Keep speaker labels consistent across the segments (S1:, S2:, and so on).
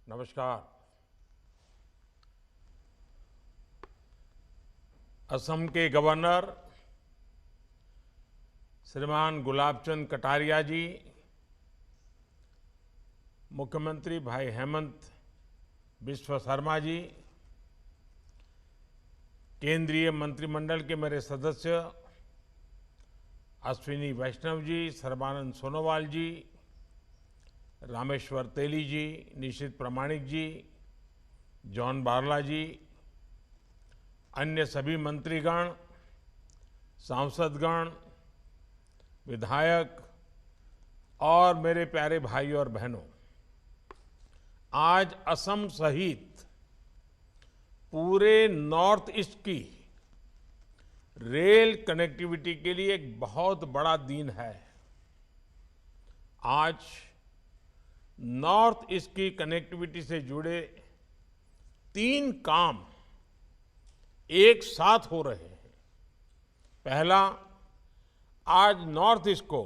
S1: नमस्कार। असम के गवर्नर श्रीमान गुलाबचंद कटारिया जी, मुख्यमंत्री भाई हेमंत बिस्वा शर्मा जी, केंद्रीय मंत्रिमंडल के मेरे सदस्य अश्विनी वैष्णव जी, सर्बानंद सोनोवाल जी, रामेश्वर तेली जी, निशित प्रामाणिक जी, जॉन बारला जी, अन्य सभी मंत्रीगण, सांसदगण, विधायक और मेरे प्यारे भाइयों और बहनों, आज असम सहित पूरे नॉर्थ ईस्ट की रेल कनेक्टिविटी के लिए एक बहुत बड़ा दिन है। आज नॉर्थ ईस्ट की कनेक्टिविटी से जुड़े 3 काम एक साथ हो रहे हैं। पहला, आज नॉर्थ ईस्ट को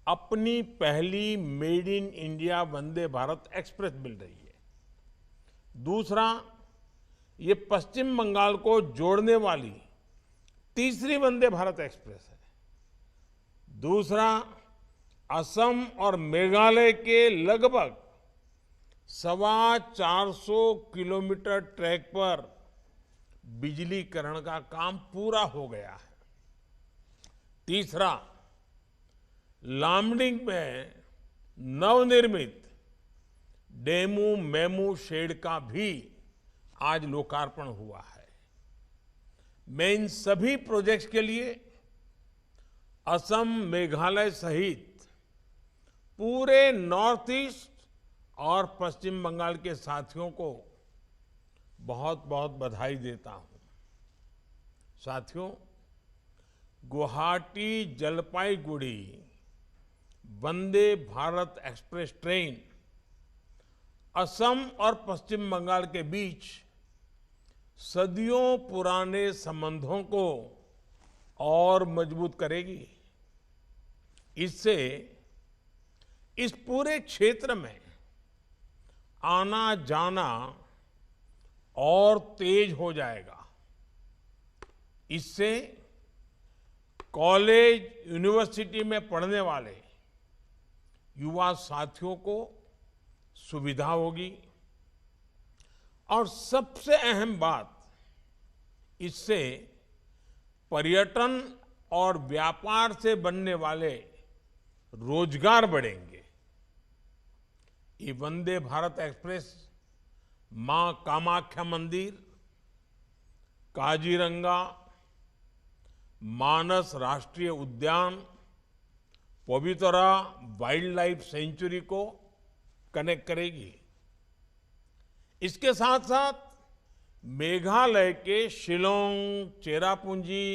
S1: अपनी पहली made in India Vande Bharat express मिल रही है। दूसरा, ये पश्चिम बंगाल को जोड़ने वाली तीसरी वंदे भारत एक्सप्रेस है। दूसरा, असम और मेघालय के लगभग 450 किलोमीटर ट्रैक पर बिजलीकरण का काम पूरा हो गया है। तीसरा, लामडिंग में नवनिर्मित डेमू मेमू शेड का भी आज लोकार्पण हुआ है। मैं इन सभी प्रोजेक्ट्स के लिए असम, मेघालय सहित पूरे नॉर्थ ईस्ट और पश्चिम बंगाल के साथियों को बहुत बहुत बधाई देता हूं। साथियों, गुवाहाटी जलपाईगुड़ी वंदे भारत एक्सप्रेस ट्रेन असम और पश्चिम बंगाल के बीच सदियों पुराने संबंधों को और मजबूत करेगी। इससे इस पूरे क्षेत्र में आना जाना और तेज हो जाएगा। इससे कॉलेज, यूनिवर्सिटी में पढ़ने वाले युवा साथियों को सुविधा होगी और सबसे अहम बात, इससे पर्यटन और व्यापार से बनने वाले रोजगार बढ़ेंगे। ये वंदे भारत एक्सप्रेस मां कामाख्या मंदिर, काजीरंगा, मानस राष्ट्रीय उद्यान, पवितरा वाइल्ड लाइफ सेंचुरी को कनेक्ट करेगी। इसके साथ साथ मेघालय के शिलोंग, चेरापूंजी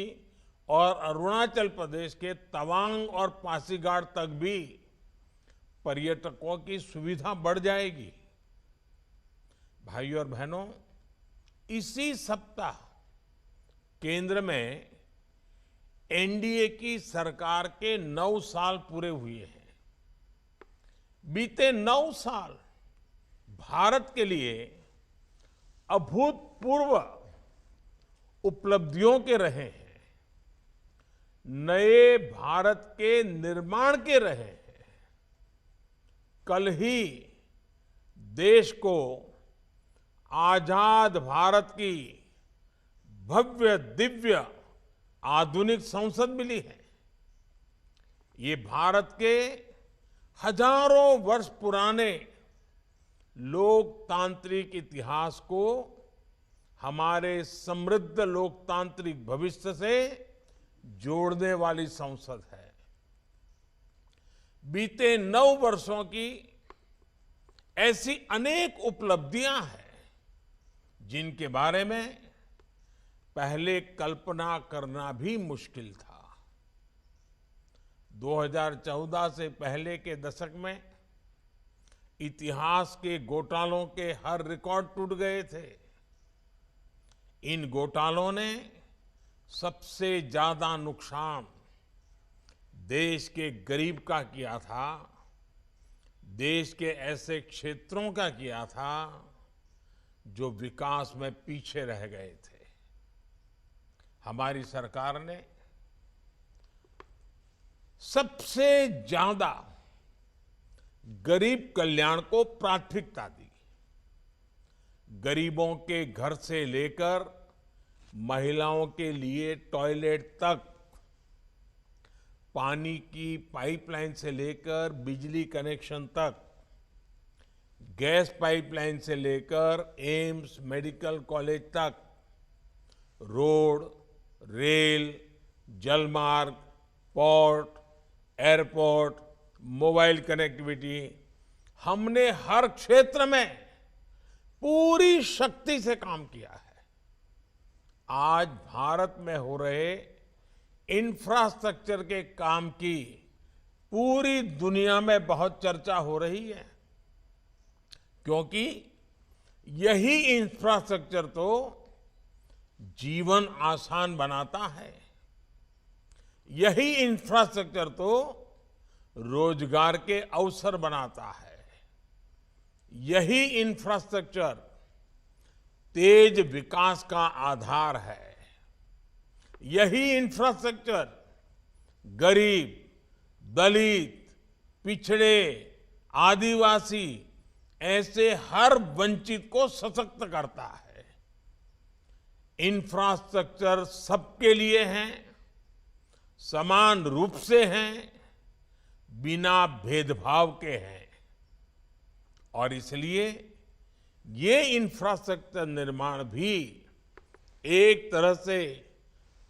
S1: और अरुणाचल प्रदेश के तवांग और पासीघाट तक भी पर्यटकों की सुविधा बढ़ जाएगी। भाइयों और बहनों, इसी सप्ताह केंद्र में एनडीए की सरकार के 9 साल पूरे हुए हैं। बीते 9 साल भारत के लिए अभूतपूर्व उपलब्धियों के रहे हैं, नए भारत के निर्माण के रहे हैं। कल ही देश को आजाद भारत की भव्य दिव्य आधुनिक संसद मिली है। ये भारत के हजारों वर्ष पुराने लोकतांत्रिक इतिहास को हमारे समृद्ध लोकतांत्रिक भविष्य से जोड़ने वाली संसद है। बीते 9 वर्षों की ऐसी अनेक उपलब्धियां हैं जिनके बारे में पहले कल्पना करना भी मुश्किल था। 2014 से पहले के दशक में इतिहास के घोटालों के हर रिकॉर्ड टूट गए थे। इन घोटालों ने सबसे ज्यादा नुकसान देश के गरीब का किया था। देश के ऐसे क्षेत्रों का किया था जो विकास में पीछे रह गए थे। हमारी सरकार ने सबसे ज्यादा गरीब कल्याण को प्राथमिकता दी। गरीबों के घर से लेकर महिलाओं के लिए टॉयलेट तक, पानी की पाइपलाइन से लेकर बिजली कनेक्शन तक, गैस पाइपलाइन से लेकर एम्स मेडिकल कॉलेज तक, रोड, रेल, जलमार्ग, पोर्ट, एयरपोर्ट, मोबाइल कनेक्टिविटी, हमने हर क्षेत्र में पूरी शक्ति से काम किया है। आज भारत में हो रहे इंफ्रास्ट्रक्चर के काम की पूरी दुनिया में बहुत चर्चा हो रही है, क्योंकि यही इंफ्रास्ट्रक्चर तो जीवन आसान बनाता है। यही इंफ्रास्ट्रक्चर तो रोजगार के अवसर बनाता है। यही इंफ्रास्ट्रक्चर तेज विकास का आधार है। यही इंफ्रास्ट्रक्चर गरीब, दलित, पिछड़े, आदिवासी ऐसे हर वंचित को सशक्त करता है। इंफ्रास्ट्रक्चर सबके लिए है, समान रूप से हैं, बिना भेदभाव के हैं। और इसलिए ये इंफ्रास्ट्रक्चर निर्माण भी एक तरह से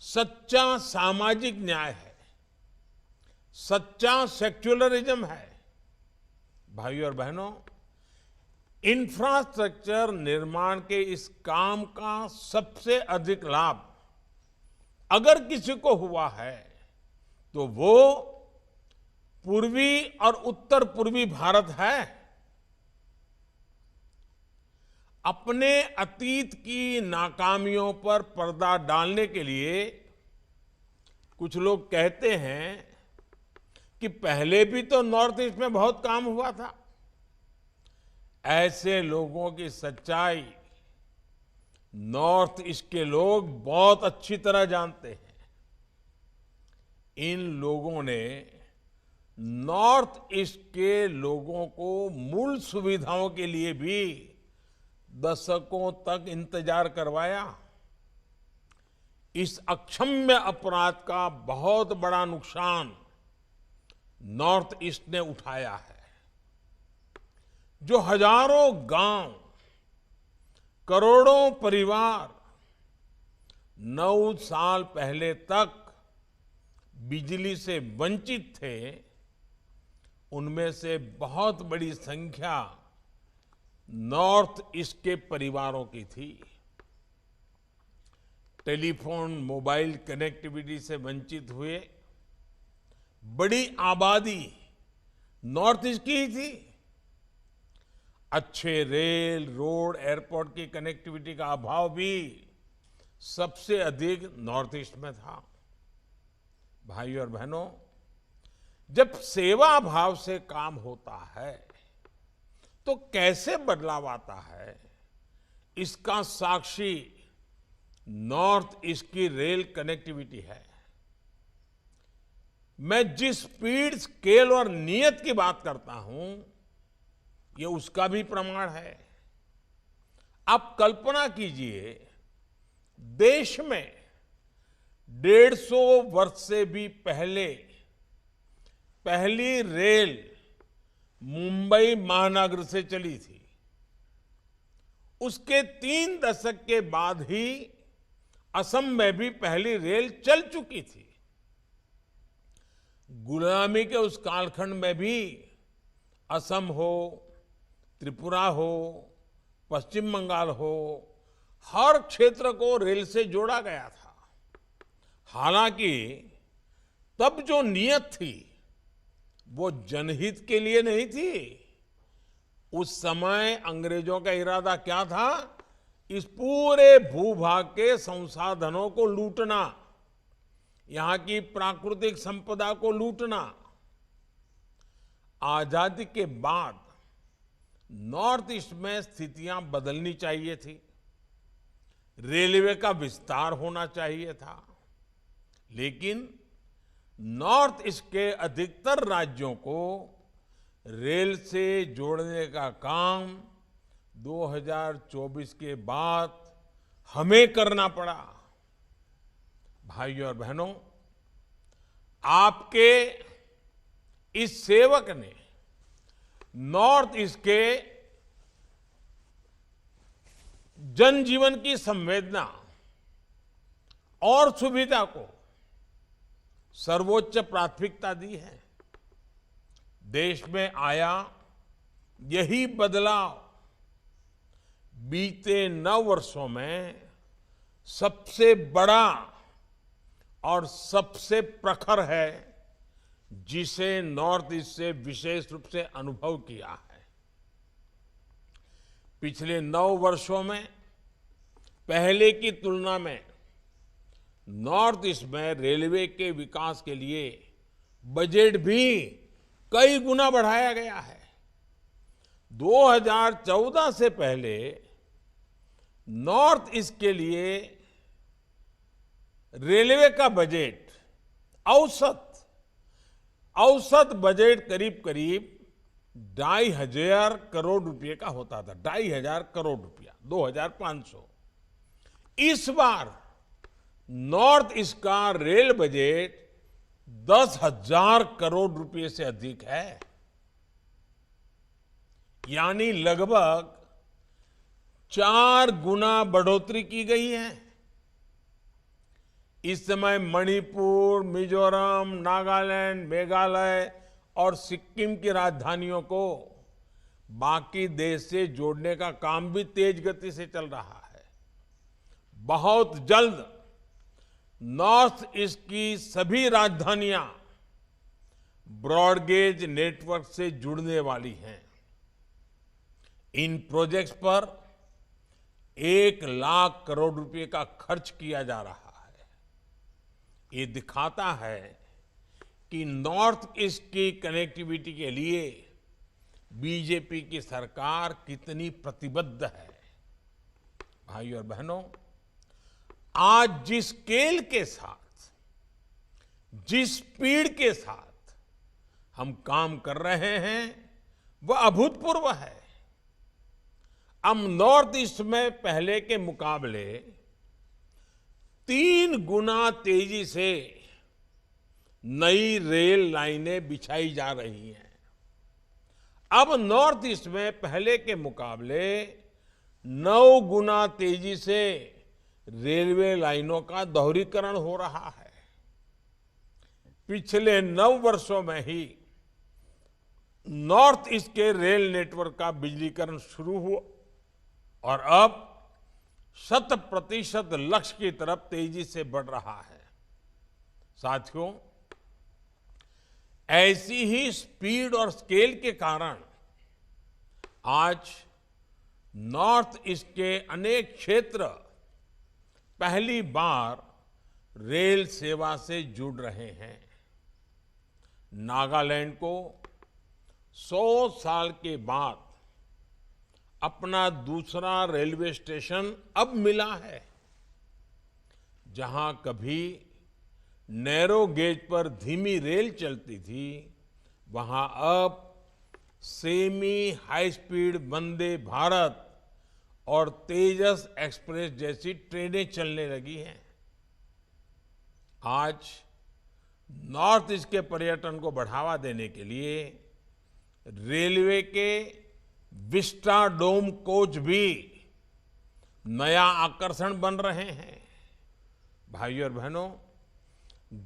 S1: सच्चा सामाजिक न्याय है, सच्चा सेक्युलरिज्म है। भाइयों और बहनों, इंफ्रास्ट्रक्चर निर्माण के इस काम का सबसे अधिक लाभ अगर किसी को हुआ है तो वो पूर्वी और उत्तर पूर्वी भारत है। अपने अतीत की नाकामियों पर पर्दा डालने के लिए कुछ लोग कहते हैं कि पहले भी तो नॉर्थ ईस्ट में बहुत काम हुआ था। ऐसे लोगों की सच्चाई नॉर्थ ईस्ट के लोग बहुत अच्छी तरह जानते हैं। इन लोगों ने नॉर्थ ईस्ट के लोगों को मूल सुविधाओं के लिए भी दशकों तक इंतजार करवाया। इस अक्षम्य अपराध का बहुत बड़ा नुकसान नॉर्थ ईस्ट ने उठाया है। जो हजारों गांव, करोड़ों परिवार 9 साल पहले तक बिजली से वंचित थे, उनमें से बहुत बड़ी संख्या नॉर्थ ईस्ट के परिवारों की थी। टेलीफोन, मोबाइल कनेक्टिविटी से वंचित हुए बड़ी आबादी नॉर्थ ईस्ट की ही थी। अच्छे रेल, रोड, एयरपोर्ट की कनेक्टिविटी का अभाव भी सबसे अधिक नॉर्थ ईस्ट में था। भाइयों और बहनों, जब सेवा भाव से काम होता है तो कैसे बदलाव आता है, इसका साक्षी नॉर्थ ईस्ट की रेल कनेक्टिविटी है। मैं जिस स्पीड, स्केल और नियत की बात करता हूं, ये उसका भी प्रमाण है। आप कल्पना कीजिए, देश में 150 वर्ष से भी पहले पहली रेल मुंबई महानगर से चली थी। उसके 3 दशक के बाद ही असम में भी पहली रेल चल चुकी थी। गुलामी के उस कालखंड में भी असम हो, त्रिपुरा हो, पश्चिम बंगाल हो, हर क्षेत्र को रेल से जोड़ा गया था। हालांकि तब जो नीयत थी वो जनहित के लिए नहीं थी। उस समय अंग्रेजों का इरादा क्या था? इस पूरे भूभाग के संसाधनों को लूटना, यहां की प्राकृतिक संपदा को लूटना। आजादी के बाद नॉर्थ ईस्ट में स्थितियां बदलनी चाहिए थी, रेलवे का विस्तार होना चाहिए था, लेकिन नॉर्थ ईस्ट के अधिकतर राज्यों को रेल से जोड़ने का काम 2024 के बाद हमें करना पड़ा। भाइयों और बहनों, आपके इस सेवक ने नॉर्थ ईस्ट के जनजीवन की संवेदना और सुविधा को सर्वोच्च प्राथमिकता दी है। देश में आया यही बदलाव बीते 9 वर्षों में सबसे बड़ा और सबसे प्रखर है, जिसे नॉर्थ ईस्ट से विशेष रूप से अनुभव किया है। पिछले 9 वर्षों में पहले की तुलना में नॉर्थ ईस्ट में रेलवे के विकास के लिए बजट भी कई गुना बढ़ाया गया है। 2014 से पहले नॉर्थ ईस्ट के लिए रेलवे का बजट औसत बजट करीब 2,500 करोड़ रुपए का होता था। 2,500 करोड़ रुपया, 2,500। इस बार नॉर्थ ईस्ट का रेल बजट 10,000 करोड़ रुपए से अधिक है, यानी लगभग 4 गुना बढ़ोतरी की गई है। इस समय मणिपुर, मिजोरम, नागालैंड, मेघालय और सिक्किम की राजधानियों को बाकी देश से जोड़ने का काम भी तेज गति से चल रहा है। बहुत जल्द नॉर्थ ईस्ट की सभी राजधानियां ब्रॉडगेज नेटवर्क से जुड़ने वाली हैं। इन प्रोजेक्ट्स पर 1 लाख करोड़ रुपए का खर्च किया जा रहा है। ये दिखाता है कि नॉर्थ ईस्ट की कनेक्टिविटी के लिए बीजेपी की सरकार कितनी प्रतिबद्ध है। भाइयों और बहनों, आज जिस स्केल के साथ, जिस स्पीड के साथ हम काम कर रहे हैं, वह अभूतपूर्व है। अब नॉर्थ ईस्ट में पहले के मुकाबले 3 गुना तेजी से नई रेल लाइनें बिछाई जा रही हैं। अब नॉर्थ ईस्ट में पहले के मुकाबले 9 गुना तेजी से रेलवे लाइनों का दोहरीकरण हो रहा है। पिछले 9 वर्षों में ही नॉर्थ ईस्ट के रेल नेटवर्क का बिजलीकरण शुरू हुआ और अब 100% लक्ष्य की तरफ तेजी से बढ़ रहा है। साथियों, ऐसी ही स्पीड और स्केल के कारण आज नॉर्थ ईस्ट के अनेक क्षेत्र पहली बार रेल सेवा से जुड़ रहे हैं। नागालैंड को 100 साल के बाद अपना दूसरा रेलवे स्टेशन अब मिला है। जहां कभी नैरो गेज पर धीमी रेल चलती थी, वहां अब semi high speed Vande Bharat और तेजस एक्सप्रेस जैसी ट्रेनें चलने लगी हैं। आज नॉर्थ ईस्ट के पर्यटन को बढ़ावा देने के लिए रेलवे के विस्टाडोम कोच भी नया आकर्षण बन रहे हैं। भाइयों और बहनों,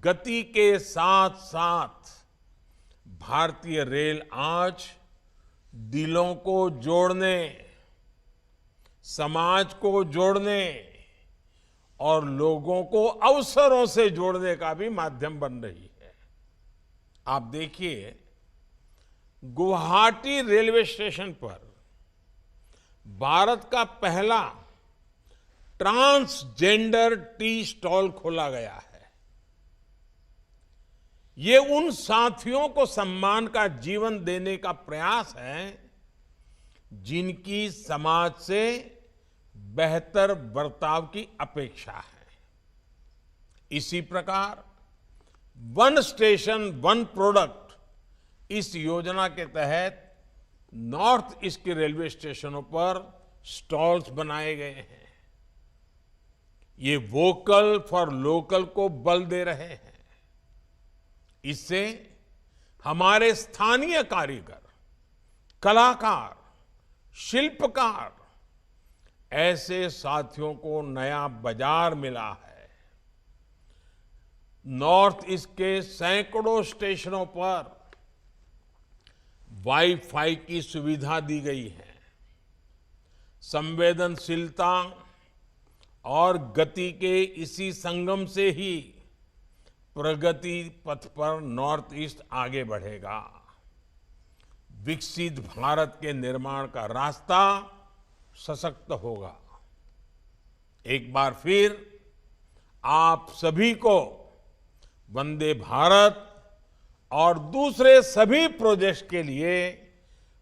S1: गति के साथ साथ भारतीय रेल आज दिलों को जोड़ने, समाज को जोड़ने और लोगों को अवसरों से जोड़ने का भी माध्यम बन रही है। आप देखिए, गुवाहाटी रेलवे स्टेशन पर भारत का पहला ट्रांसजेंडर टी स्टॉल खोला गया है। ये उन साथियों को सम्मान का जीवन देने का प्रयास है जिनकी समाज से बेहतर बर्ताव की अपेक्षा है। इसी प्रकार वन स्टेशन वन प्रोडक्ट इस योजना के तहत नॉर्थ ईस्ट के रेलवे स्टेशनों पर स्टॉल्स बनाए गए हैं। ये वोकल फॉर लोकल को बल दे रहे हैं। इससे हमारे स्थानीय कारीगर, कलाकार, शिल्पकार ऐसे साथियों को नया बाजार मिला है। नॉर्थ ईस्ट के सैकड़ों स्टेशनों पर वाईफाई की सुविधा दी गई है। संवेदनशीलता और गति के इसी संगम से ही प्रगति पथ पर नॉर्थ ईस्ट आगे बढ़ेगा। विकसित भारत के निर्माण का रास्ता सशक्त होगा। एक बार फिर आप सभी को वंदे भारत और दूसरे सभी प्रोजेक्ट्स के लिए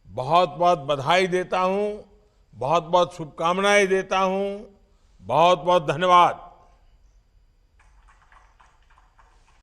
S1: बहुत बहुत बधाई देता हूं, बहुत बहुत शुभकामनाएं देता हूं। बहुत बहुत धन्यवाद।